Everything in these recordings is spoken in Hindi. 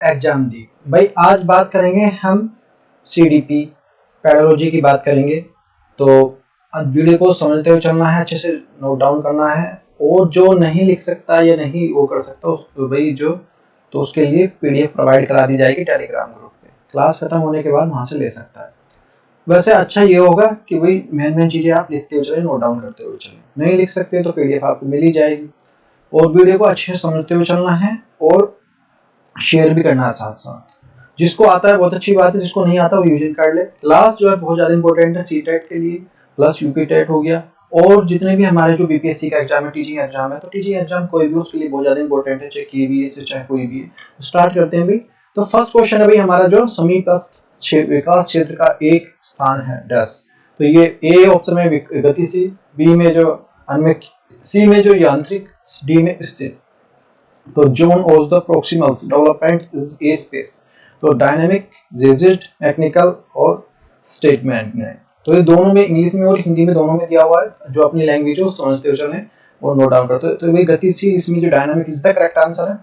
एग्जाम दी। भाई आज बात करेंगे हम CDP पेडोलॉजी की बात करेंगे। तो आज वीडियो को समझते हुए चलना है, अच्छे से नोट डाउन करना है, और जो नहीं लिख सकता या नहीं वो कर सकता उसको भाई तो उसके लिए PDF प्रोवाइड करा दी जाएगी टेलीग्राम ग्रुप पे। क्लास खत्म होने के बाद वहां से ले सकता है। वैसे अच्छा ये होगा कि भाई मेन चीजें आप लिखते हुए चले, नोट डाउन करते हुए चले। नहीं लिख सकते तो PDF आपको मिल ही जाएगी। और वीडियो को अच्छे से समझते हुए चलना है और शेयर भी करना है साथ साथ। जिसको आता है बहुत अच्छी बात है, जिसको नहीं आता वो यूजिंग कर ले। क्लास जो है बहुत ज्यादा इंपॉर्टेंट है CTET के लिए, प्लस UP टेट हो गया, और जितने भी हमारे जो BPSC का एग्जाम है, टीचिंग एग्जाम है, तो टीचिंग एग्जाम कोई भी उसके लिए बहुत ज्यादा इंपॉर्टेंट है, चाहे KVA से चाहे कोई भी है। स्टार्ट करते हैं भाई। तो फर्स्ट क्वेश्चन है भाई हमारा जो समीपस्थ विकास क्षेत्र का एक स्थान है डैश। तो ये ए ऑप्शन में गतिशील, बी में जो अन्य, सी में जो यांत्रिक, डी में स्थिर। तो zone of the proximals development is a space. तो डायनेमिक, रिजिड, मैकेनिकल और स्टेटमेंट में। तो ये दोनों में, इंग्लिश में और हिंदी में दोनों में दिया हुआ है। जो अपनी लैंग्वेज हो समझते हुए चलें और नोट डाउन करते हैं। तो भाई गतिशील, इसमें जो dynamic is the correct answer है।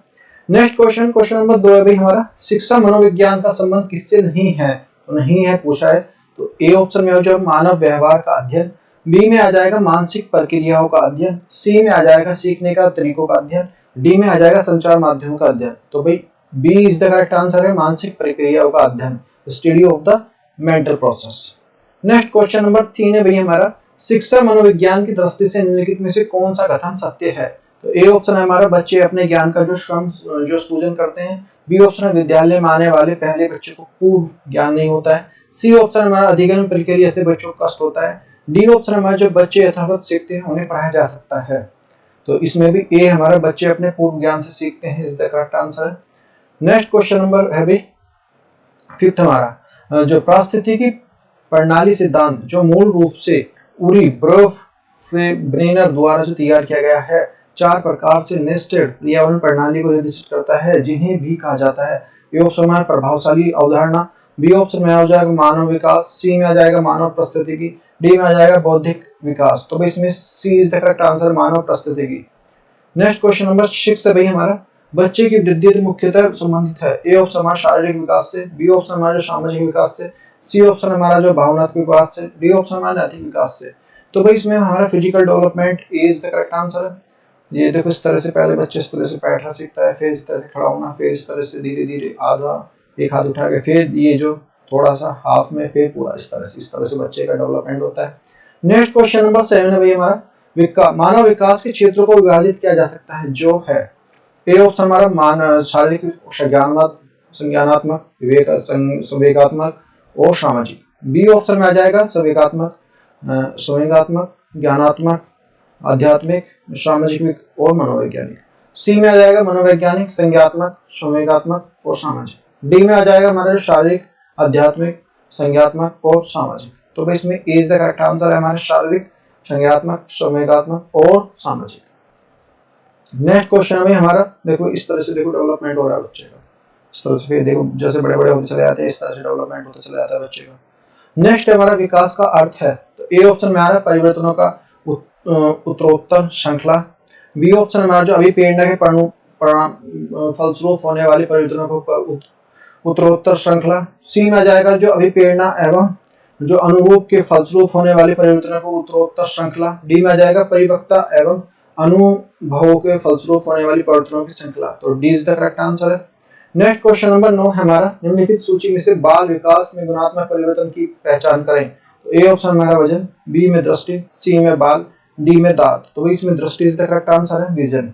नेक्स्ट क्वेश्चन नंबर 2 है भाई हमारा, शिक्षा मनोविज्ञान का संबंध किससे नहीं है? तो नहीं है पूछा है। तो ए ऑप्शन में हो जो मानव व्यवहार का अध्ययन, बी में आ जाएगा मानसिक प्रक्रियाओं का अध्ययन, सी में आ जाएगा सीखने का तरीकों का अध्ययन, डी में आ जाएगा संचार माध्यमों का अध्ययन। तो भाई B is the correct answer है, मानसिक प्रक्रियाओं का अध्ययन, study of the mental process. Next question number 3 है भाई हमारा, शिक्षा मनोविज्ञान की दृष्टि से निम्नलिखित में से कौन सा कथन सत्य है? तो ए ऑप्शन है हमारा, बच्चे अपने ज्ञान का जो सृजन करते हैं। बी ऑप्शन है, विद्यालय में आने वाले पहले बच्चे को पूर्व ज्ञान नहीं होता है। सी ऑप्शन हमारा, अधिगम प्रक्रिया से बच्चों को कष्ट होता है। डी ऑप्शन हमारा, जो बच्चे यथावत सीखते हैं उन्हें पढ़ाया जा सकता है। तो इसमें भी ए हमारा, बच्चे अपने पूर्व ज्ञान से सीखते हैं, इज द करेक्ट आंसर है। नेक्स्ट क्वेश्चन नंबर है भाई 5th हमारा, जो पारिस्थितिकी प्रणाली सिद्धांत जो मूल रूप से उरी ब्रफ ब्रेनर द्वारा जो तैयार किया गया है, 4 प्रकार से नेस्टेड पर्यावरण प्रणाली को निर्देशित करता है, जिन्हें भी कहा जाता है। ए ऑप्शन में प्रभावशाली अवधारणा, बी ऑप्शन में आ जाएगा मानव विकास, सी में आ जाएगा मानव पारिस्थितिकी, डी में आ जाएगा बौद्धिक विकास। तो भाई इसमें सी इज द करेक्ट आंसर, मानव पारिस्थितिकी। नेक्स्ट क्वेश्चन नंबर 6 है भाई हमारा, बच्चे की वृद्धि तो मुख्यतः संबंधित है। ए ऑप्शन हमारा शारीरिक विकास से, बी ऑप्शन हमारा सामाजिक विकास से, सी ऑप्शन हमारा जो भावनात्मक विकास से, डी ऑप्शन हमारा नैतिक विकास से। तो भाई इसमें हमारा physical development is the correct answer है। ये देखो इस तरह से पहले बच्चे इस तरह से बैठना सीखता है, फिर इस तरह से खड़ा होना, फिर इस तरह से धीरे धीरे आधा एक हाथ उठा के, फिर ये जो थोड़ा सा हाफ में, फिर पूरा इस तरह से बच्चे का डेवलपमेंट होता है। नेक्स्ट क्वेश्चन नंबर 7 है भाई हमारा, मानव विकास के क्षेत्रों को विभाजित किया जा सकता है, जो है। ए ऑप्शन हमारा शारीरिक, संज्ञानात्मक, संवेगात्मक और सामाजिक। बी ऑप्शन में आ जाएगा संवेगात्मक, संवेगात्मक, ज्ञानात्मक, आध्यात्मिक, सामाजिक और मनोवैज्ञानिक। सी में आ जाएगा मनोवैज्ञानिक, संज्ञात्मक, संवेगात्मक और सामाजिक। डी में आ जाएगा हमारा शारीरिक, आध्यात्मिक, संज्ञात्मक और सामाजिक। तो भाई इसमें ए इज द करेक्ट आंसर है हमारे, शारीरिक, संज्ञात्मक, संवेगात्मक और सामाजिक। नेक्स्ट क्वेश्चन में हमारा देखो इस तरह से, देखो डेवलपमेंट हो रहा है बच्चे का, इस तरह से, फिर देखो जैसे बड़े बड़े होते चले जाते हैं इस तरह से डेवलपमेंट होता चला जाता है बच्चे का। नेक्स्ट हमारा विकास का अर्थ है। तो ए ऑप्शन में आ रहा है परिवर्तनों का उत्तरोत्तर श्रृंखला, बी ऑप्शन हमारा जो अभिप्रेरणा के फलस्वरूप होने वाले परिवर्तनों को उत्तरोत्तर श्रृंखला, सी में आ जाएगा जो अभिप्रेरणा एवं जो अनुरूप के फलस्वरूप होने वाले परिवर्तनों को उत्तरोत्तर श्रृंखला, डी में आ जाएगा परिपक्वता एवं अनुभवों के फलस्वरूप होने वाली परिवर्तनों की श्रृंखला। तो D is the correct answer है। नेक्स्ट क्वेश्चन नंबर 9 हमारा, निम्नलिखित सूची में से बाल विकास में गुणात्मक परिवर्तन की पहचान करें। तो ए ऑप्शन हमारा वजन, बी में दृष्टि, सी में बाल, डी में दांत। तो इसमें दृष्टि इज द करेक्ट आंसर है, विजन।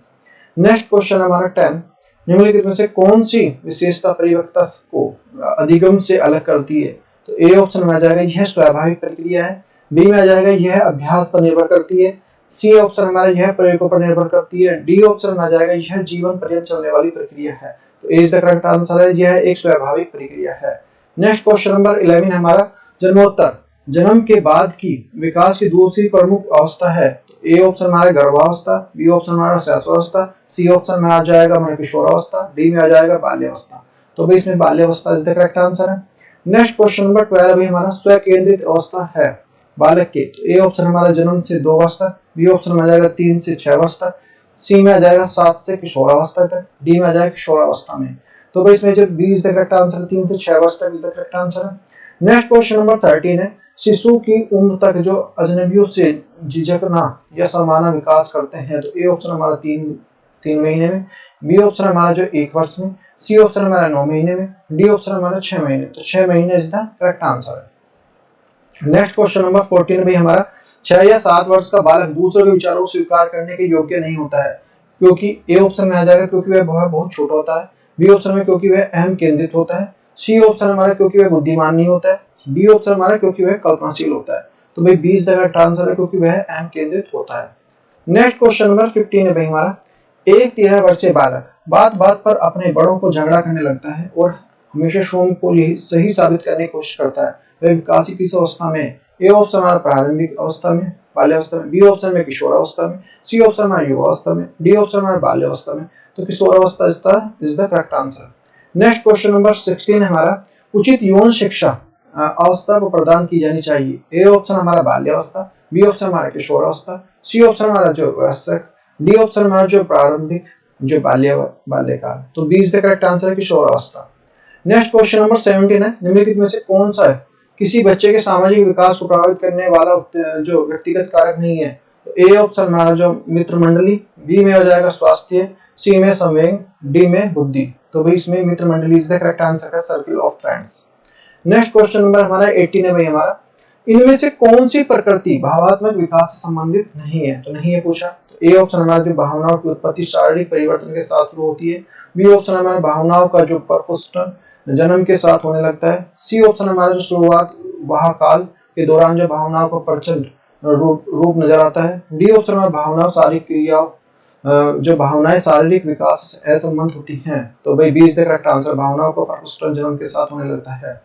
नेक्स्ट क्वेश्चन हमारा 10, निम्नलिखित में से कौन सी विशेषता परिपक्वता को अधिगम से अलग करती है? तो ए ऑप्शन में आ जाएगा यह स्वाभाविक प्रक्रिया है, बी में आ जाएगा यह अभ्यास पर निर्भर करती है, सी ऑप्शन हमारा यह प्रयोगों पर निर्भर करती है, डी ऑप्शन में आ जाएगा यह जीवन पर्यंत चलने वाली प्रक्रिया है। तो ए इज द करेक्ट आंसर है, यह एक स्वाभाविक प्रक्रिया है। नेक्स्ट क्वेश्चन नंबर 11 हमारा, जन्मोत्तर, जन्म के बाद की विकास की दूसरी प्रमुख अवस्था है। तो ए ऑप्शन हमारा गर्भावस्था, बी ऑप्शन हमारा शैशवावस्था, सी ऑप्शन में आ जाएगा हमारा किशोरावस्था, डी में आ जाएगा बाल्यावस्था। तो भाई इसमें बाल्यावस्था इज द करेक्ट आंसर है। नेक्स्ट क्वेश्चन नंबर 12 भी हमारा, स्व केंद्रित अवस्था है बालक के। तो ए ऑप्शन हमारा जन्म से 2 वर्ष तक, बी ऑप्शन में आ जाएगा 3 से 6 वर्ष तक, सी में आ जाएगा 7 से किशोरावस्था तक, डी में आ जाएगा किशोरावस्था में। तो भाई इसमें जो B is the correct answer, 3 से 6 वर्ष तक इज द करेक्ट आंसर है। नेक्स्ट क्वेश्चन नंबर 13 है, शिशु की उम्र तक जो अजनबियों से झिझकना या शर्माना विकास करते हैं, तो ए ऑप्शन हमारा 3 महीने में, बी ऑप्शन हमारा जो 1 वर्ष में, सी ऑप्शन हमारा 9 महीने में, डी ऑप्शन हमारा 6 महीने। तो 6 महीने इज द करेक्ट आंसर है। नेक्स्ट क्वेश्चन नंबर 14 भाई हमारा, 6 या 7 वर्ष का बालक दूसरों के विचारों को स्वीकार करने के योग्य नहीं होता है, क्योंकि ए ऑप्शन में आ जाएगा क्योंकि वह बहुत छोटा होता है, बी ऑप्शन में क्योंकि वह अहम केंद्रित होता है, सी ऑप्शन हमारा क्योंकि वह बुद्धिमान नहीं होता है, डी ऑप्शन हमारा क्योंकि वह कल्पनाशील होता है। तो भाई B is the correct answer है क्योंकि वह अहम केंद्रित होता है। नेक्स्ट क्वेश्चन नंबर 15 है भाई हमारा, एक 13 वर्षीय बालक बात बात पर अपने बड़ों को झगड़ा करने लगता है और हमेशा स्वयं को सही साबित करने की कोशिश करता है, वह विकास की किस अवस्था में? ए ऑप्शन हमारा प्रारंभिक अवस्था में, बाल्यावस्था में, बी ऑप्शन में किशोरावस्था में, सी ऑप्शन हमारा युवावस्था में, डी ऑप्शन हमारा बाल्यावस्था में। तो किशोरावस्था is the correct answer. Next question number 16 है हमारा, उचित यौन शिक्षा अवस्था को प्रदान की जानी चाहिए। ए ऑप्शन हमारा बाल्यावस्था, बी ऑप्शन हमारा किशोरावस्था, सी ऑप्शन हमारा जो वयस्क, डी ऑप्शन हमारा जो प्रारंभिक जो बाल्यकाल। तो B is the correct answer है किशोरावस्था। नेक्स्ट क्वेश्चन नंबर 17 है, निम्नलिखित में से कौन सा है किसी बच्चे के सामाजिक विकास को प्रभावित करने वाला जो व्यक्तिगत कारक नहीं है? तो ए ऑप्शन हमारा जो मित्र मंडली, बी में हो जाएगा स्वास्थ्य, सी में संवेग, डी में बुद्धि। तो भाई इसमें मित्र मंडली इज द करेक्ट आंसर है circle of friends. Next question number हमारा 18 है भाई हमारा, इनमें से कौन सी प्रकृति भावात्मक विकास से संबंधित नहीं है? तो नहीं है पूछा। तो ए ऑप्शन हमारा जो भावनाओं की उत्पत्ति शारीरिक परिवर्तन के साथ शुरू होती है, बी ऑप्शन हमारा भावनाओं का जो प्रपुष्टन जन्म के साथ होने लगता है, सी ऑप्शन हमारा जो शुरुआत वह काल के दौरान जो भावनाओं को प्रचंड रूप नजर आता है, डी ऑप्शन हमारा भावनाओं शारीरिक क्रियाओं जो भावनाएं शारीरिक विकास से असंबंध होती हैं। तो भाई B is the correct answer, भावनाओं को प्रपुष्टन जन्म के साथ होने लगता है।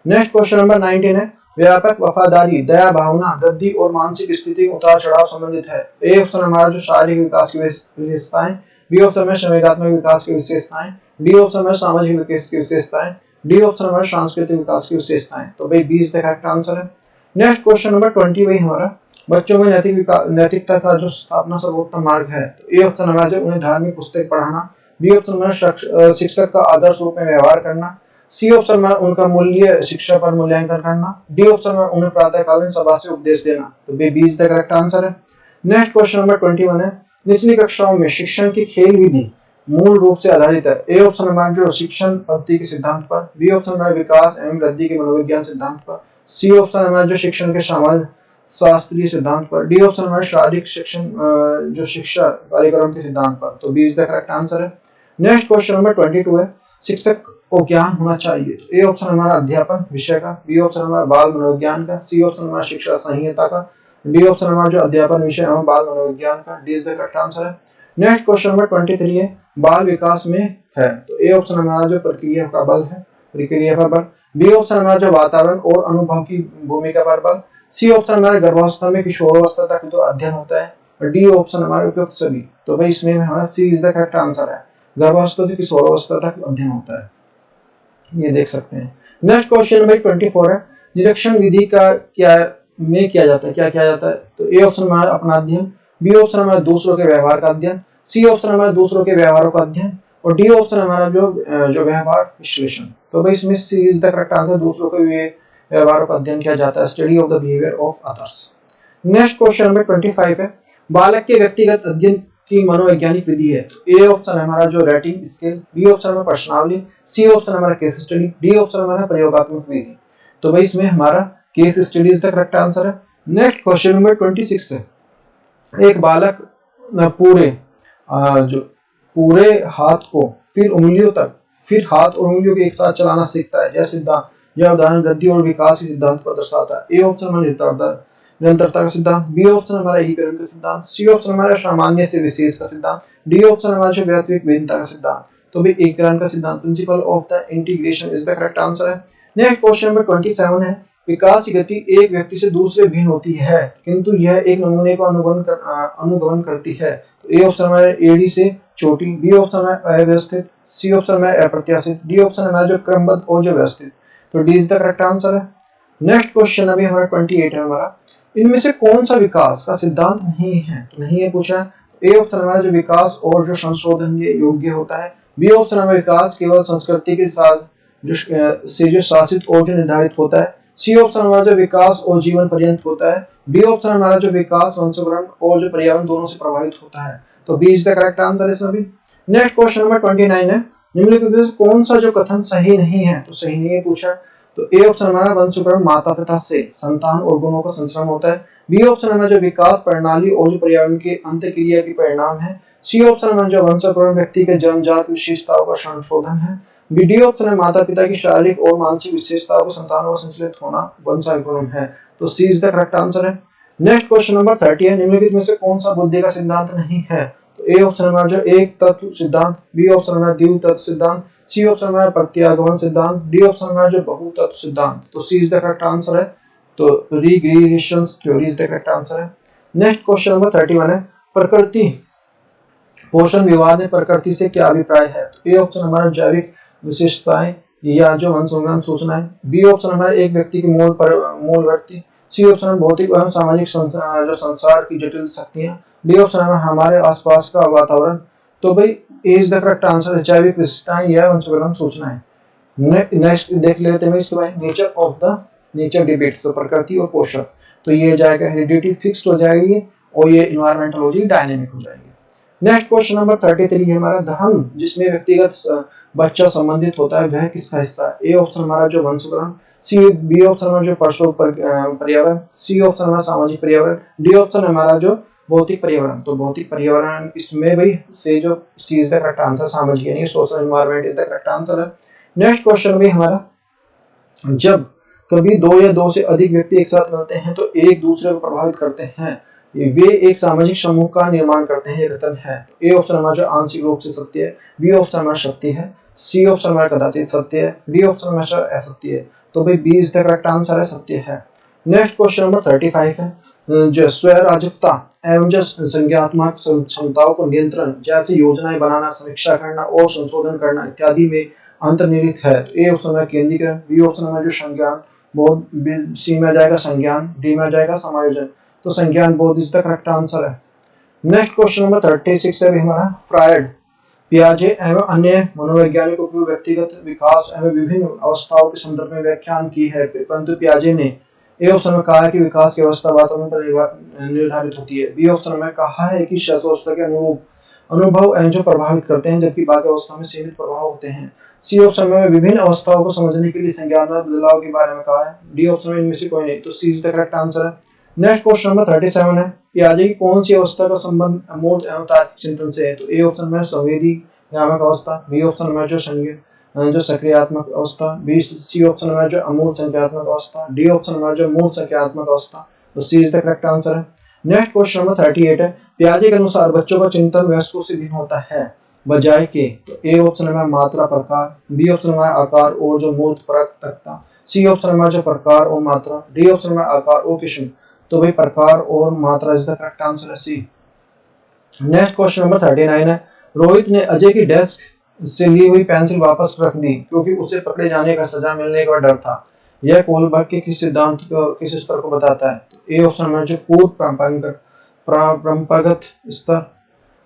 नेक्स्ट क्वेश्चन नंबर 19 है, व्यापक वफादारी दया भावना वृद्धि और मानसिक स्थिति उतार चढ़ाव संबंधित है। ए ऑप्शन हमारा जो शारीरिक विकास की विशेषताएं, बी ऑप्शन में संवेगात्मक विकास की विशेषताएं, डी ऑप्शन में सामाजिक विकास की विशेषताएं, डी ऑप्शन हमारा सांस्कृतिक विकास की विशेषताएं। तो भाई B is the correct answer है। नेक्स्ट क्वेश्चन नंबर 20 भाई हमारा, बच्चों में नैतिकता का जो स्थापना सर्वोत्तम मार्ग है। तो ए ऑप्शन हमारा जो उन्हें धार्मिक पुस्तक पढ़ाना, बी ऑप्शन हमारा शिक्षक का आदर्श रूप में व्यवहार करना, सी ऑप्शन में उनका मूल्य शिक्षा पर मूल्यांकन करना, डी ऑप्शन में उन्हें प्रातःकालीन सभा से उपदेश देना। तो B is the correct answer है। नेक्स्ट क्वेश्चन नंबर 21 है, निचली कक्षाओं में शिक्षण की खेल विधि मूल रूप से आधारित है। ए ऑप्शन हमारा जो शिक्षण पद्धति के सिद्धांत पर, बी ऑप्शन हमारा विकास एवं वृद्धि के मनोविज्ञान सिद्धांत पर, सी ऑप्शन हमारा जो शिक्षण के समाज शास्त्रीय सिद्धांत पर, डी ऑप्शन हमारा शारीरिक शिक्षण जो शिक्षा कार्यक्रम के सिद्धांत पर। तो B is the correct answer है। नेक्स्ट क्वेश्चन नंबर 22 है, शिक्षक को ज्ञान होना चाहिए। तो ए ऑप्शन हमारा अध्यापन विषय का, बी ऑप्शन हमारा बाल मनोविज्ञान का, सी ऑप्शन हमारा शिक्षा संहिता का, डी ऑप्शन हमारा जो अध्यापन विषय एवं बाल मनोविज्ञान का। D is the correct answer है। नेक्स्ट क्वेश्चन नंबर 23 है, बाल विकास में है। तो ए ऑप्शन हमारा जो प्रक्रिया का बल है, प्रक्रिया पर बल, बी ऑप्शन हमारा जो वातावरण और अनुभव की भूमिका पर बल, सी ऑप्शन हमारा गर्भावस्था में किशोरावस्था तक जो अध्ययन होता है, और डी ऑप्शन हमारे उपयुक्त सभी। तो भाई इसमें हमारा सी इज द करेक्ट आंसर है, गर्भावस्था से किशोरावस्था तक अध्ययन होता है, ये देख सकते हैं। नेक्स्ट क्वेश्चन नंबर 24 है, निरीक्षण विधि का क्या जाता है, क्या किया जाता है? तो ए ऑप्शन हमारा अपना अध्ययन, बी ऑप्शन हमारा दूसरों के व्यवहार का अध्ययन, सी ऑप्शन हमारा दूसरों के व्यवहारों का अध्ययन, और डी ऑप्शन हमारा जो व्यवहार विश्लेषण। तो भाई इसमें सी इज द करेक्ट आंसर, दूसरों के व्यवहारों का अध्ययन किया जाता है, study of the behaviour of others. Next question number 25 है, बालक के व्यक्तिगत अध्ययन की मनोवैज्ञानिक विधि है। तो ए ऑप्शन हमारा जो रेटिंग स्केल, बी ऑप्शन हमारा प्रश्नावली, सी ऑप्शन हमारा केस स्टडी, डी ऑप्शन हमारा प्रयोगात्मक विधि। तो भाई इसमें हमारा case study is the correct answer है। नेक्स्ट क्वेश्चन नंबर 26 है, एक बालक पूरे हाथ को फिर उंगलियों तक, फिर हाथ और उंगलियों के एक साथ चलाना सीखता है, यह सिद्धांत यह उदाहरण वृद्धि और विकास के सिद्धांत पर दर्शाता है। ए ऑप्शन हमारा निरंतरता का सिद्धांत, बी ऑप्शन हमारा एकीकरण का सिद्धांत, सी ऑप्शन हमारा सामान्य से विशेष का सिद्धांत, डी ऑप्शन हमारा जो वैश्विक भिन्नता का सिद्धांत। तो भी एकीकरण का सिद्धांत, principle of the integration is the correct answer है। नेक्स्ट क्वेश्चन नंबर 27 है, विकास की गति एक व्यक्ति से दूसरे भिन्न होती है, किंतु यह एक नमूने को अनुगमन करती है। तो ए ऑप्शन हमारा एडी से चोटी, बी ऑप्शन हमारा अव्यवस्थित, सी ऑप्शन हमारा अप्रत्याशित, डी ऑप्शन हमारा जो क्रमबद्ध और जो व्यवस्थित। तो D is the correct answer है। नेक्स्ट क्वेश्चन अभी हमारा 28 है हमारा, इनमें से कौन सा विकास का सिद्धांत नहीं है? तो नहीं है पूछा। ए ऑप्शन हमारा जो विकास और जो संशोधन ये योग्य होता है, बी ऑप्शन हमारा विकास केवल संस्कृति के साथ जो शासित और जो निर्धारित होता है। सी ऑप्शन हमारा जो विकास और जीवन पर्यंत होता है। डी ऑप्शन हमारा जो विकास वंशावरण और जो पर्यावरण दोनों से प्रभावित होता है। तो B is the correct answer इसमें भी। नेक्स्ट क्वेश्चन नंबर 29 है, निम्नलिखित में से कौन सा जो कथन सही नहीं है? तो सही नहीं है पूछा। तो ए ऑप्शन हमारा वंशावरण माता पिता से संतान और गुणों का संचरण होता है। बी ऑप्शन हमारा जो विकास प्रणाली और जो पर्यावरण की अंतःक्रिया की परिणाम है। सी ऑप्शन हमारा जो वंशावरण व्यक्ति के जन्मजात विशेषताओं का संशोधन है। डी ऑप्शन है माता पिता की शारीरिक और मानसिक विशेषताओं को संतानों का संचालित होना वंशानुक्रम है। तो सी इज द करेक्ट आंसर है। नेक्स्ट क्वेश्चन नंबर 30 है, निम्नलिखित में से कौन सा बुद्धि का सिद्धांत नहीं है? तो ए ऑप्शन हमारा जो एक तत्व सिद्धांत, बी ऑप्शन हमारा द्वि तत्व सिद्धांत, सी ऑप्शन हमारा प्रत्यागमन सिद्धांत, डी ऑप्शन हमारा जो बहु तत्व सिद्धांत। तो सी इज द करेक्ट आंसर है। तो regression theory is the correct answer है। नेक्स्ट क्वेश्चन नंबर 31 है, प्रकृति पोषण विवाद में प्रकृति से क्या अभिप्राय है? तो ए ऑप्शन हमारा जैविक विशेषताएं या जो वंशानुक्रम सूचनाएं, बी ऑप्शन हमारा एक व्यक्ति की मूल वृत्ति, सी ऑप्शन भौतिक एवं सामाजिक जो संसार की जटिल शक्तियां, डी ऑप्शन हमारे आसपास का वातावरण। तो भाई ए इज द करेक्ट आंसर है, जैविक विशेषताएं या वंशानुक्रम सूचनाएं। नेक्स्ट देख लेते हैं इसके बाद nature of the nature debates, तो प्रकृति और पोषण। तो ये जाएगा हेरिडिटी फिक्स्ड हो जाएगी और ये इन्वायरमेंटोलॉजी डायनेमिक हो जाएगी। नेक्स्ट क्वेश्चन नंबर 33 है हमारा, धर्म जिसमें व्यक्तिगत बच्चा संबंधित होता है वह किसका हिस्सा है? ए ऑप्शन हमारा जो वंशानुक्रम, बी ऑप्शन हमारा जो परशु पर्यावरण, सी ऑप्शन हमारा सामाजिक पर्यावरण, डी ऑप्शन हमारा जो भौतिक पर्यावरण। तो भौतिक पर्यावरण इसमें भाई से जो सी इज द करेक्ट आंसर, सामाजिक यानी social environment is the correct answer है। नेक्स्ट क्वेश्चन भी हमारा, जब कभी दो या दो से अधिक व्यक्ति एक साथ मिलते हैं तो एक दूसरे को प्रभावित करते हैं, वे एक सामाजिक समूह का निर्माण करते हैं, ये कथन है। तो ए ऑप्शन हमारा जो आंशिक रूप से सत्य है, बी ऑप्शन हमारा सत्य है, सी ऑप्शन हमारा कदाचित सत्य है, डी ऑप्शन हमारा असत्य है। तो भाई B is the correct answer है, सत्य है। नेक्स्ट क्वेश्चन नंबर 35 है, जो स्वराजकता एवं जो संज्ञानात्मक क्षमताओं को नियंत्रण जैसे योजनाएं बनाना, समीक्षा करना और संशोधन करना इत्यादि में अंतर्निहित है। तो ए ऑप्शन में केंद्रीकरण, बी ऑप्शन में जो संज्ञान बोध, सी में जाएगा संज्ञान, डी में जाएगा समायोजन। तो संज्ञान बोध इज द करेक्ट आंसर है। नेक्स्ट क्वेश्चन नंबर 36 है हमारा, फ्रायड, पियाजे एवं अन्य मनोवैज्ञानिकों को व्यक्तिगत विकास एवं विभिन्न अवस्थाओं के संदर्भ में व्याख्यान की है, परंतु पियाजे ने ए ऑप्शन में कहा है कि विकास की अवस्था वातावरण पर निर्धारित होती है, बी ऑप्शन में कहा है कि शैशवावस्था के अनुभव एवं जो प्रभावित करते हैं जबकि बाकी अवस्था में सीमित प्रभाव होते हैं, सी ऑप्शन में विभिन्न अवस्थाओं को समझने के लिए संज्ञानात्मक बदलाव के बारे में कहा है, डी ऑप्शन में इनमें से कोई नहीं। तो सी इज द करेक्ट आंसर है। नेक्स्ट क्वेश्चन नंबर 37 है, पियाजे की कौन सी अवस्था का संबंध अमूर्त एवं तार्किक चिंतन से है? तो ए ऑप्शन में संवेदी नियामक अवस्था, बी ऑप्शन में जो सक्रियात्मक अवस्था, बी सी ऑप्शन में जो अमूर्त संख्यात्मक अवस्था, डी ऑप्शन में जो मूर्त संख्यात्मक अवस्था। तो सी इज द करेक्ट आंसर है। नेक्स्ट क्वेश्चन नंबर 38 है, पियाजे के अनुसार बच्चों का चिंतन वयस्कों से भिन्न होता है बजाय के? तो ए ऑप्शन में मात्रा प्रकार, बी ऑप्शन में आकार और जो मूर्त परकता, सी ऑप्शन में जो प्रकार और मात्रा, डी ऑप्शन में आकार और किस्म। तो भाई प्रकार और मात्रा इज द करेक्ट आंसर है, सी। नेक्स्ट क्वेश्चन नंबर 39 है, रोहित ने अजय की डेस्क से ली हुई पेंसिल वापस रख दी क्योंकि उसे पकड़े जाने का सजा मिलने का डर था। यह कोलबर्ग के किस सिद्धांत को, किस स्तर को बताता है? तो ए ऑप्शन में जो पूर्व परंपरागत स्तर,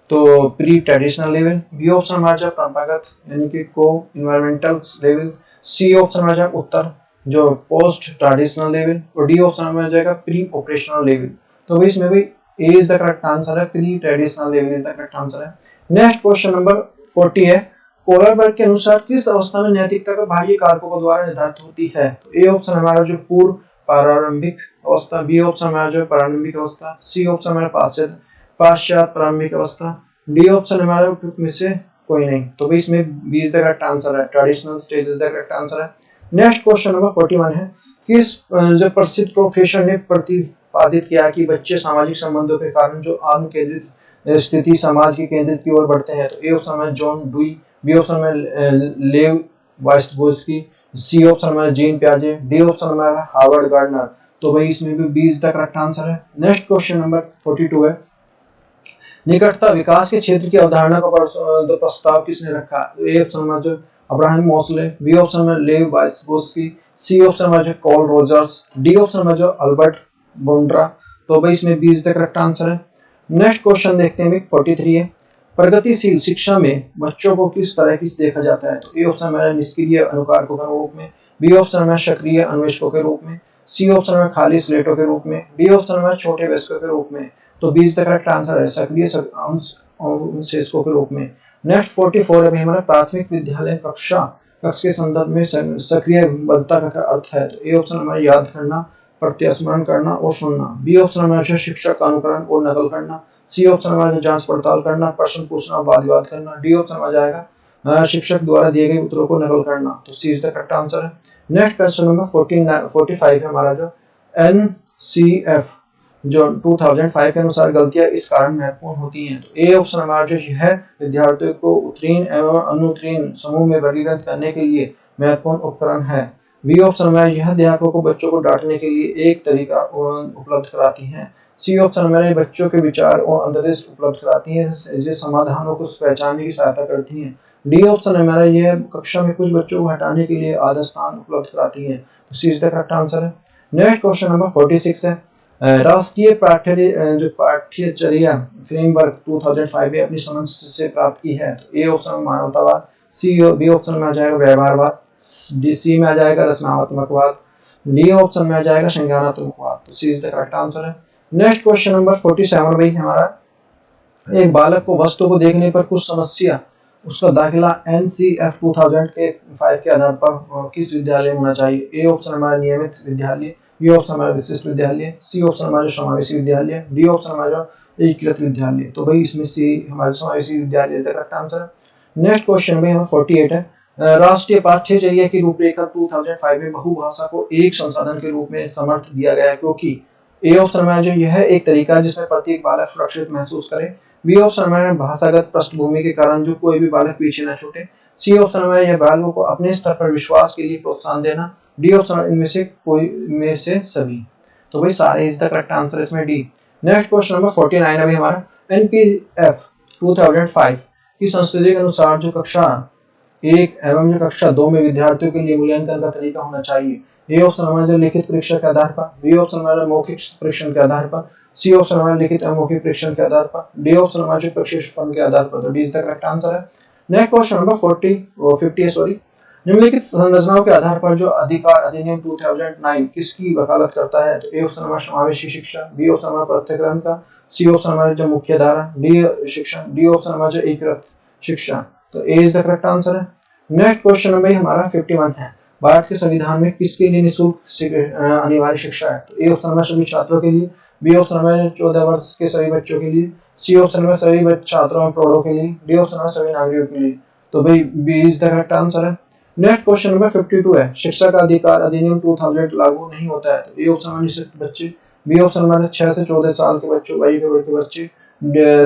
तो pre traditional level, B option में जो परंपरागत यानी कि को इन्वायरमेंटल लेवल, सी ऑप्शन में जो उत्तर जो पोस्ट ट्रेडिशनल लेवल, और डी ऑप्शन में जाएगा प्री ऑपरेशनल लेवल। तो भाई इसमें भी ए इज द करेक्ट आंसर है, pre traditional level is the correct answer है। नेक्स्ट क्वेश्चन नंबर 40 है, कोलरबर्ग के अनुसार किस अवस्था में नैतिकता का बाह्य कारकों द्वारा निर्धारित होती है? तो ए ऑप्शन हमारा जो पूर्व प्रारंभिक अवस्था, बी ऑप्शन हमारा जो प्रारंभिक अवस्था, सी ऑप्शन हमारा पाश्चात प्रारंभिक अवस्था, डी ऑप्शन हमारा में से कोई नहीं। तो भाई इसमें B is the correct answer है, traditional stage is the correct answer है। नेक्स्ट क्वेश्चन नंबर 41 है, किस जो प्रसिद्ध प्रोफेसर ने प्रतिपादित किया कि बच्चे सामाजिक संबंधों के कारण जो आत्म केंद्रित स्थिति समाज के केंद्रित की ओर बढ़ते हैं? तो ए ऑप्शन में जॉन डुई, बी ऑप्शन में लेव वाइस्टगोस्की, सी ऑप्शन में जीन पियाजे, डी ऑप्शन में हार्वर्ड गार्डनर। तो भाई इसमें भी B is the correct answer है। नेक्स्ट क्वेश्चन नंबर 42 है, निकटता विकास के क्षेत्र की अवधारणा का प्रस्ताव किसने रखा? ए ऑप्शन में जो अब्राहम मॉस्ले, बी ऑप्शन में लेव वाइस्टगोस्की, सी ऑप्शन में जो कॉल रोजर्स, डी ऑप्शन में जो अल्बर्ट बोंड्रा। तो भाई इसमें B is the correct answer है। नेक्स्ट क्वेश्चन देखते हैं 43 है, प्रगतिशील शिक्षा में बच्चों को किस तरह की देखा जाता है? तो ए ऑप्शन हमारा निष्क्रिय अनुकारकों के रूप में, बी ऑप्शन हमारा सक्रिय अन्वेषकों के रूप में, सी ऑप्शन हमारा खाली स्लेटों के रूप में, डी ऑप्शन हमारा छोटे वयस्कों के रूप में। तो B is the correct answer है, सक्रिय अनुशेषकों के रूप में। नेक्स्ट 44 अभी हमारा प्राथमिक विद्यालय कक्ष के संदर्भ में सक्रिय बद्धता का अर्थ है? तो ए ऑप्शन हमारा याद करना, प्रत्यास्मरण करना और सुनना, बी ऑप्शन हमारा शिक्षक का अनुकरण और नकल करना, सी ऑप्शन हमारा जांच पड़ताल करना, प्रश्न पूछना, वाद विवाद करना, डी ऑप्शन आ जाएगा शिक्षक द्वारा दिए गए उत्तरों को नकल करना। तो सी इज द करेक्ट आंसर है। नेक्स्ट क्वेश्चन नंबर 45 है हमारा, जो NCF जो 2005 के अनुसार गलतियां इस कारण महत्वपूर्ण होती हैं। तो ए ऑप्शन हमारा जो है विद्यार्थियों को उत्तीर्ण एवं अनुत्तीर्ण समूह में वर्गीकृत करने के लिए महत्वपूर्ण उपकरण है। बी ऑप्शन हमारा यह अध्यापकों को बच्चों को डांटने के लिए एक तरीका उपलब्ध कराती है। सी ऑप्शन हमारे बच्चों के विचार और अंतर्दृष्टि उपलब्ध कराती है, जो समाधानों को पहचानने की सहायता करती हैं। डी ऑप्शन हमारा यह कक्षा में कुछ बच्चों को हटाने के लिए आदर्श स्थान उपलब्ध कराती है। तो सी इज द करेक्ट आंसर है। नेक्स्ट क्वेश्चन नंबर 46 है, राष्ट्रीय पाठ्यचर्या फ्रेमवर्क 2005 में अपनी समझ से प्राप्त की है। तो ए ऑप्शन मानवतावाद, बी ऑप्शन में आ जाएगा व्यवहारवाद, सी में आ जाएगा रचनात्मकवाद, डी ऑप्शन में आ जाएगा संज्ञानात्मकवाद। तो सी इज द करेक्ट आंसर है। नेक्स्ट क्वेश्चन नंबर 47 भाई हमारा, एक बालक को वस्तु को देखने पर कुछ समस्या, उसका दाखिला NCF 2005 के आधार पर किस विद्यालय में होना चाहिए? ए ऑप्शन हमारा नियमित विद्यालय, बी ऑप्शन हमारा विशिष्ट विद्यालय, सी ऑप्शन हमारा समावेशी विद्यालय, डी ऑप्शन हमारा एकीकृत विद्यालय। तो भाई इसमें सी हमारा समावेशी विद्यालय करेक्ट आंसर है। नेक्स्ट क्वेश्चन में हमारा 48 है, राष्ट्रीय पाठ्यचर्या की रूपरेखा 2005 में बहुभाषा को एक संसाधन के रूप में समर्थ दिया गया है, क्योंकि ए ऑप्शन में जो यह एक तरीका है जिसमें प्रत्येक बालक सुरक्षित महसूस करे, बी ऑप्शन में भाषागत पृष्ठभूमि के कारण जो कोई भी बालक पीछे न छूटे, सी ऑप्शन में यह बालकों को अपने स्तर पर विश्वास के लिए प्रोत्साहन देना, डी ऑप्शन इनमें से कोई में से सभी। तो भाई सारे इज द करेक्ट आंसर इसमें डी। नेक्स्ट क्वेश्चन नंबर 49 अभी हमारा, NPF 2005 की संस्कृति के अनुसार जो कक्षा 1 एवं जो कक्षा 2 में विद्यार्थियों के लिए मूल्यांकन का तरीका होना चाहिए? ए ऑप्शन हमारा जो लिखित परीक्षा के आधार पर, बी ऑप्शन हमारा मौखिक परीक्षण के आधार पर, सी ऑप्शन हमारा लिखित एवं मौखिक परीक्षण के आधार पर, डी ऑप्शन हमारा जो प्रशिक्षण के आधार पर। तो D is the correct answer है। नेक्स्ट क्वेश्चन नंबर 50 निम्नलिखित संरचनाओं के आधार पर जो अधिकार अधिनियम 2009 किसकी वकालत करता है? तो ए ऑप्शन हमारा समावेशी शिक्षा, बी ऑप्शन हमारा पाठ्यक्रम का, सी ऑप्शन हमारा जो मुख्य धारा, डी शिक्षण, डी ऑप्शन हमारा जो एकीकृत शिक्षा। तो ए इज द करेक्ट आंसर है। नेक्स्ट क्वेश्चन नंबर हमारा 51 है, भारत के संविधान में किसके लिए निःशुल्क अनिवार्य शिक्षा है? तो ए ऑप्शन हमारा सभी छात्रों के लिए, बी ऑप्शन हमारे 14 वर्ष के सभी बच्चों के लिए, सी ऑप्शन में सभी छात्रों और प्रौढ़ों के लिए, डी ऑप्शन में सभी नागरिकों के लिए। तो भाई B is the correct answer है। नेक्स्ट क्वेश्चन नंबर 52 है, शिक्षा का अधिकार अधिनियम 2000 लागू नहीं होता है। तो ए ऑप्शन में निश्चित बच्चे, बी ऑप्शन में 6 से 14 साल के बच्चों आयु के बच्चे,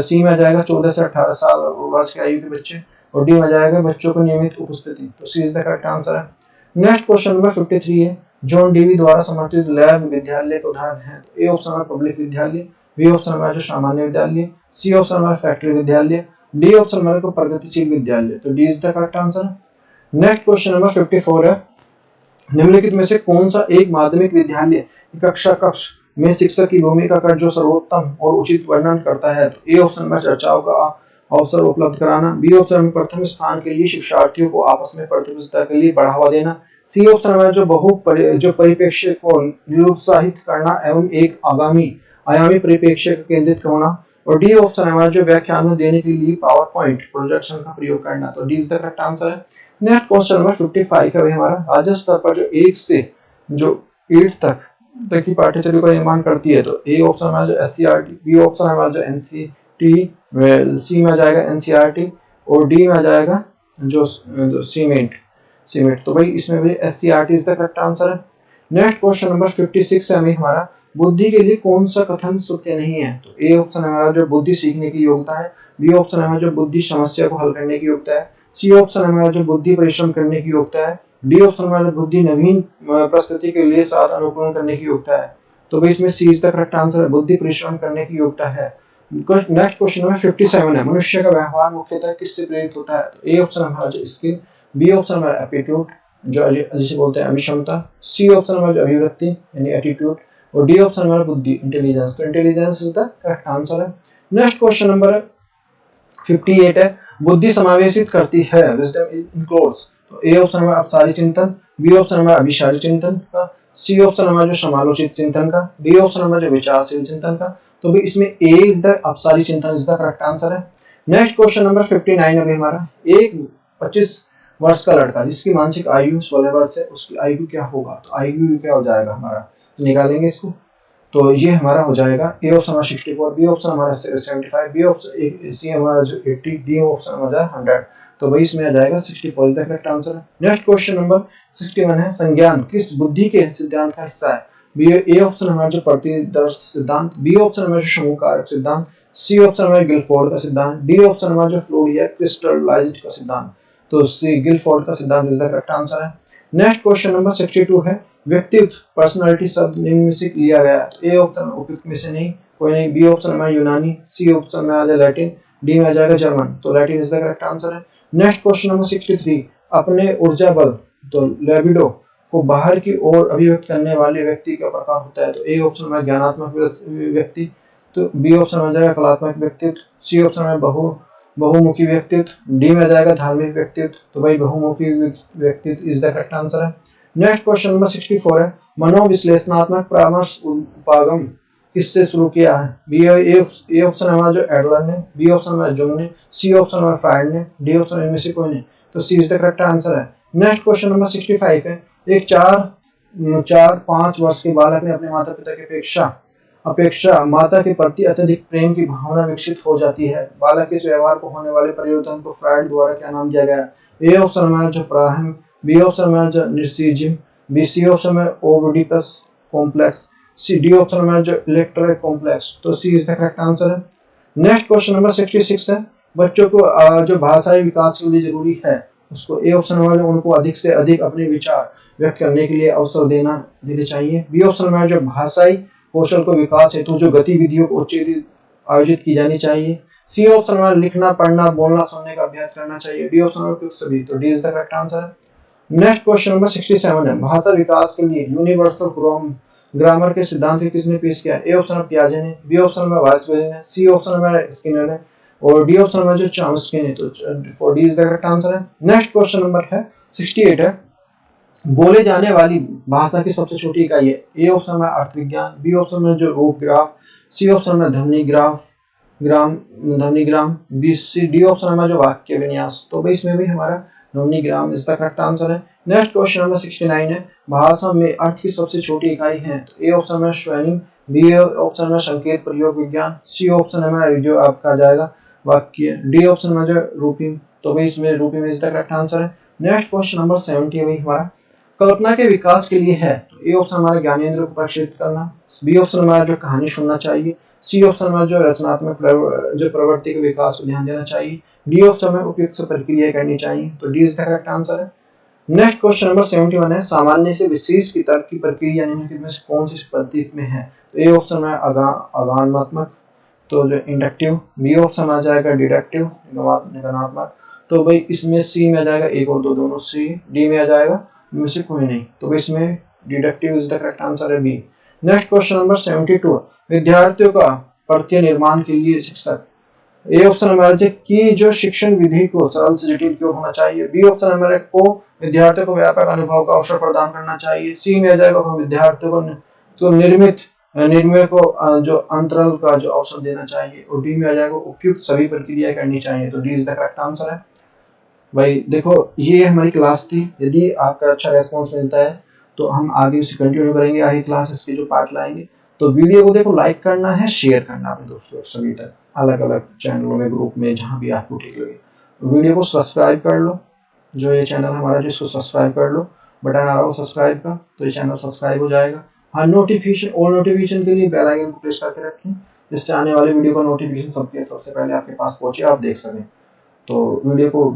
सी में आ जाएगा 14 से 18 साल वर्ष के आयु के बच्चे, और डी में जाएगा बच्चों को नियमित उपस्थिति। तो सी इज द करेक्ट आंसर है। नेक्स्ट क्वेश्चन नंबर 53 है, जॉन डीवी द्वारा समर्थित लैब विद्यालय के उदाहरण है। तो ए ऑप्शन हमारा पब्लिक विद्यालय, बी ऑप्शन हमारा जो सामान्य विद्यालय, सी ऑप्शन हमारा फैक्ट्री विद्यालय, डी ऑप्शन हमारे को प्रगतिशील विद्यालय। तो D is the correct answer. Next question number 54 है, निम्नलिखित में से कौन सा एक माध्यमिक विद्यालय कक्षा कक्ष में शिक्षक की भूमिका का जो सर्वोत्तम और उचित वर्णन करता है? तो ए ऑप्शन में चर्चाओं का अवसर उपलब्ध कराना, बी ऑप्शन में प्रथम स्थान के लिए शिक्षार्थियों को आपस में प्रतिस्पर्धा के लिए बढ़ावा देना, सी ऑप्शन में जो परिप्रेक्ष्य को निरुत्साहित करना एवं एक आयामी परिप्रेक्ष्य केंद्रित होना, और डी ऑप्शन है जो व्याख्यान देने के लिए पावर पॉइंट प्रोजेक्शन का प्रयोग करना। तो D is the correct answer है। नेक्स्ट क्वेश्चन नंबर 55 है हमारा, राज्य स्तर पर जो 1 से जो 8 तक की पाठ्यचर्या का निर्माण करती है। तो ए ऑप्शन हमारा जो SCRT, बी ऑप्शन हमारा जो NCT, सी में आ जाएगा NCRT, और डी में आ जाएगा जो सीमेंट। तो भाई इसमें भी SCRT is the correct answer है। नेक्स्ट क्वेश्चन नंबर 56 है हमारा, बुद्धि के लिए कौन सा कथन सत्य नहीं है? तो ए ऑप्शन हमारा जो बुद्धि सीखने की योग्यता है, बी ऑप्शन हमारा जो बुद्धि समस्या को हल करने की योग्यता है, सी ऑप्शन हमारा जो बुद्धि परिश्रम करने की योग्यता है, डी ऑप्शन हमारा बुद्धि नवीन परिस्थिति के लिए साथ अनुकूलन करने की योग्यता है। तो भाई इसमें सी इज द करेक्ट आंसर है, बुद्धि परिश्रम करने की योग्यता है। नेक्स्ट क्वेश्चन नंबर 57 है, मनुष्य का व्यवहार मुख्यतः किससे प्रेरित होता है? तो ए ऑप्शन हमारा जो स्किल, बी ऑप्शन हमारा एप्टीट्यूड जो जिसे बोलते हैं अभिक्षमता, सी ऑप्शन हमारा जो अभिव्यक्ति यानी एटीट्यूड, और डी ऑप्शन हमारा बुद्धि इंटेलिजेंस। तो intelligence is the correct answer है। नेक्स्ट क्वेश्चन नंबर 58 है, बुद्धि समावेशित करती है, विजडम इज इंक्लूड्स। तो ए ऑप्शन हमारा अपसारी चिंतन, बी ऑप्शन हमारा अभिसारी चिंतन का, सी ऑप्शन हमारा जो समालोचित चिंतन का, डी ऑप्शन हमारा जो विचारशील चिंतन का। तो भाई इसमें ए इज द अपसारी चिंतन इज द करेक्ट आंसर है। नेक्स्ट क्वेश्चन नंबर 59 अभी हमारा, एक 25 वर्ष का लड़का जिसकी मानसिक आयु 16 वर्ष है, उसकी आयु क्या होगा? तो आयु क्या हो जाएगा हमारा, तो निकालेंगे इसको। तो ये हमारा हो जाएगा ए ऑप्शन हमारा 64, बी ऑप्शन हमारा 75, बी ऑप्शन सी हमारा जो 80, डी ऑप्शन हमारा 100। तो भाई इसमें आ जाएगा 64 इज द करेक्ट आंसर है। नेक्स्ट क्वेश्चन नंबर 61 है, संज्ञान किस बुद्धि के सिद्धांत का हिस्सा है? बी ए ऑप्शन हमारा जो प्रतिदर्श सिद्धांत, बी ऑप्शन हमारा जो समूह कारक सिद्धांत, सी ऑप्शन हमारा गिलफोर्ड का सिद्धांत, डी ऑप्शन हमारा जो फ्लूइड या क्रिस्टलाइज्ड का सिद्धांत। तो सी गिलफोर्ड का सिद्धांत इज द करेक्ट आंसर है। नेक्स्ट क्वेश्चन नंबर 62 है, व्यक्तित्व पर्सनालिटी शब्द निम्न में से लिया गया है। ए ऑप्शन उपयुक्त में से नहीं, कोई नहीं, बी ऑप्शन हमारा यूनानी, सी ऑप्शन में आ जाएगा लैटिन, डी में आ जाएगा जर्मन। तो Latin is the correct answer है। नेक्स्ट क्वेश्चन नंबर 63, अपने ऊर्जा बल तो लिबिडो को बाहर की ओर अभिव्यक्त करने वाले व्यक्ति का प्रकार होता है। तो ए ऑप्शन में ज्ञानात्मक व्यक्ति, तो बी ऑप्शन में जाएगा कलात्मक व्यक्तित्व, सी ऑप्शन में बहुमुखी व्यक्तित्व, डी में जाएगा धार्मिक व्यक्तित्व। तो भाई बहुमुखी व्यक्तित्व इज द करेक्ट आंसर है। नेक्स्ट क्वेश्चन नंबर 64 है, मनोविश्लेषणात्मक परामर्श उपागम किससे शुरू किया है? बी ए ऑप्शन हमारा जो एडलर ने, बी ऑप्शन हमारा जुंग ने, सी ऑप्शन हमारा फ्रायड ने, डी ऑप्शन इनमें से कोई नहीं। तो सी इज द करेक्ट आंसर है। नेक्स्ट क्वेश्चन नंबर 65 है, एक 4-5 वर्ष के बालक ने अपने माता पिता की अपेक्षा माता के प्रति अत्यधिक प्रेम की भावना विकसित हो जाती है। बालक के इस व्यवहार को होने वाले परिवर्तन को फ्रायड द्वारा क्या नाम दिया गया? ए ऑप्शन हमारा जो प्राहम, बी ऑप्शन हमारा जो निर्सिजिम, बी सी ऑप्शन में ओविडिपस कॉम्प्लेक्स, सी डी ऑप्शन में जो इलेक्ट्रोलाइट कॉम्प्लेक्स। तो सी इज द करेक्ट आंसर है। नेक्स्ट क्वेश्चन नंबर 66 है, बच्चों को जो भाषाई विकास के लिए जरूरी है उसको ए ऑप्शन में उनको अधिक से अधिक अपने विचार व्यक्त करने के लिए अवसर देने चाहिए। बी ऑप्शन में जो भाषाई कौशल को विकास हेतु जो गतिविधियों को उचित आयोजित की जानी चाहिए। सी ऑप्शन में लिखना पढ़ना बोलना सुनने का अभ्यास करना चाहिए। डी ऑप्शन में सभी। तो D is the correct answer है। नेक्स्ट क्वेश्चन नंबर 67 है, भाषा विकास के लिए यूनिवर्सल ग्रामर के सिद्धांत को किसने पेश किया? ए ऑप्शन में पियाजे ने, बी ऑप्शन में वाइसबेरी ने, सी ऑप्शन में स्किनर ने और डी ऑप्शन में जो चॉम्स्की ने। तो for D is the correct answer है। नेक्स्ट क्वेश्चन नंबर है 68 है, बोले जाने वाली भाषा की सबसे छोटी इकाई है। ए ऑप्शन में अर्थ विज्ञान, बी ऑप्शन में जो रूप ग्राफ, सी ऑप्शन में ध्वनि ग्राम, बी सी डी ऑप्शन में जो वाक्य विन्यास। तो भाई इसमें भी हमारा ध्वनि gram is the correct answer है। नेक्स्ट क्वेश्चन नंबर 69 है, भाषा में अर्थ की सबसे छोटी इकाई है। तो ए ऑप्शन में श्रेणी, बी ऑप्शन में संकेत प्रयोग विज्ञान, सी ऑप्शन में जो आपका जाएगा वाक्य, डी ऑप्शन में जो रूपिंग। तो भाई इसमें roofing is the correct answer है। नेक्स्ट क्वेश्चन नंबर 70 भाई हमारा कल्पना के विकास के लिए है। तो ए ऑप्शन हमारा ज्ञानेंद्र को प्रशिक्षित करना, बी ऑप्शन हमारा जो कहानी सुनना चाहिए, सी ऑप्शन में जो रचनात्मक जो प्रवृत्ति के विकास को ध्यान देना चाहिए, डी ऑप्शन में उपयुक्त प्रक्रिया करनी चाहिए। तो D is the correct answer है। नेक्स्ट क्वेश्चन नंबर 71 है, सामान्य से विशेष की तर्क की प्रक्रिया निम्नलिखित में से कौन सी पद्धति में है? तो ए ऑप्शन में आगमनात्मक, तो जो इंडक्टिव, बी ऑप्शन आ जाएगा डिडक्टिव निगमनात्मक। तो भाई इसमें सी में आ जाएगा एक और दो दोनों, सी डी में आ जाएगा इनमें से कोई नहीं। तो भाई इसमें deductive is the correct answer है, बी। नेक्स्ट क्वेश्चन नंबर 72, विद्यार्थियों का प्रत्यय निर्माण के लिए शिक्षक। ए ऑप्शन हमारा कि जो शिक्षण विधि को सरल से जटिल क्यों होना चाहिए, बी ऑप्शन हमारे को विद्यार्थियों को व्यापक अनुभव का अवसर प्रदान करना चाहिए, सी में आ जाएगा विद्यार्थियों को तो निर्णय को जो अंतराल का जो अवसर देना चाहिए और डी में आ जाएगा उपयुक्त सभी प्रक्रिया करनी चाहिए। तो D is the correct answer है। भाई देखो ये हमारी क्लास थी, यदि आपका अच्छा रेस्पॉन्स मिलता है तो हम आगे उसे कंटिन्यू करेंगे, आगे क्लासेस के जो पार्ट लाएंगे। तो वीडियो को देखो लाइक करना है, शेयर करना अपने दोस्तों सभी तक, अलग अलग चैनलों में, ग्रुप में, जहाँ भी आपको ठीक लगे। वीडियो को सब्सक्राइब कर लो, जो ये चैनल हमारा जिसको सब्सक्राइब कर लो, बटन आ रहा हो सब्सक्राइब का, तो ये चैनल सब्सक्राइब हो जाएगा। हाँ नोटिफिकेशन के लिए बेल आइकन को प्रेस करके रखें, जिससे आने वाले वीडियो का नोटिफिकेशन सबसे पहले आपके पास पहुंचे, आप देख सकें। तो वीडियो को